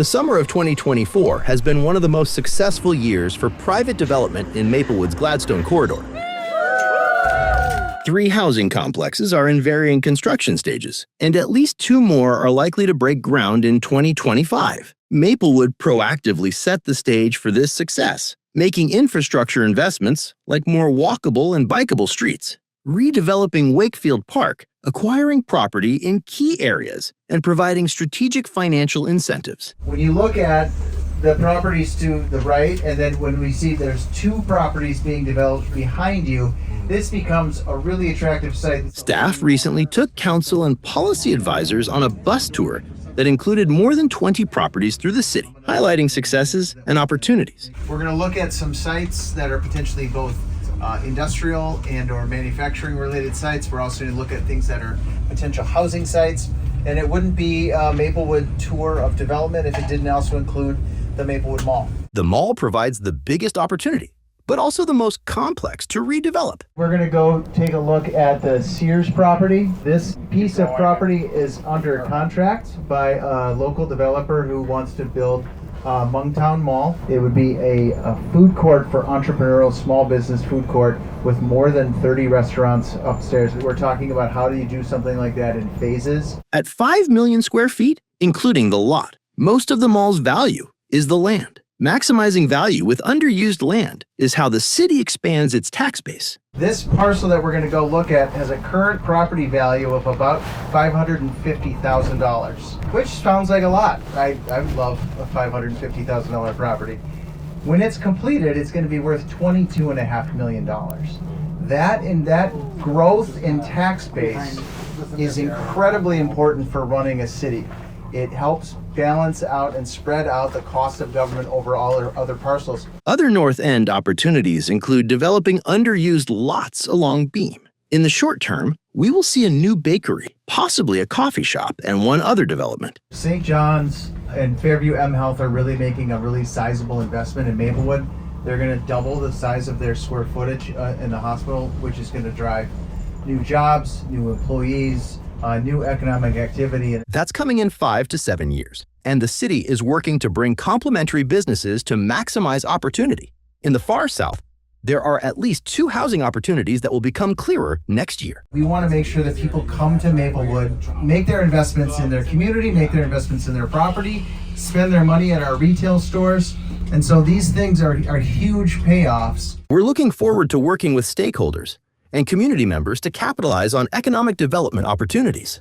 The summer of 2024 has been one of the most successful years for private development in Maplewood's Gladstone corridor. 3 housing complexes are in varying construction stages, and at least 2 more are likely to break ground in 2025. Maplewood proactively set the stage for this success, making infrastructure investments like more walkable and bikeable streets, redeveloping Wakefield Park, acquiring property in key areas, and providing strategic financial incentives. When you look at the properties to the right, and then when we see there's 2 properties being developed behind you, this becomes a really attractive site. Staff recently took council and policy advisors on a bus tour that included more than 20 properties through the city, highlighting successes and opportunities. We're going to look at some sites that are potentially both industrial and or manufacturing related sites. We're also going to look at things that are potential housing sites. And it wouldn't be a Maplewood tour of development if it didn't also include the Maplewood Mall. The mall provides the biggest opportunity, but also the most complex to redevelop. We're going to go take a look at the Sears property. This piece of property is under contract by a local developer who wants to build Mungtown Mall. It would be a food court for entrepreneurial small business food court with more than 30 restaurants upstairs. We're talking about how do you do something like that in phases. At 5 million square feet, including the lot, most of the mall's value is the land. Maximizing value with underused land is how the city expands its tax base. This parcel that we're going to go look at has a current property value of about $550,000, which sounds like a lot. I would love a $550,000 property. When it's completed, it's going to be worth $22.5 million. That growth in tax base is incredibly important for running a city. It helps balance out and spread out the cost of government over all other parcels. Other North End opportunities include developing underused lots along Beam. In the short term, we will see a new bakery, possibly a coffee shop, and one other development. St. John's and Fairview M Health are really making a really sizable investment in Maplewood. They're going to double the size of their square footage in the hospital, which is going to drive new jobs, new employees, new economic activity. That's coming in 5 to 7 years, and the city is working to bring complementary businesses to maximize opportunity. In the far south, there are at least 2 housing opportunities that will become clearer next year. We want to make sure that people come to Maplewood, make their investments in their community, make their investments in their property, spend their money at our retail stores. And so these things are huge payoffs. We're looking forward to working with stakeholders and community members to capitalize on economic development opportunities.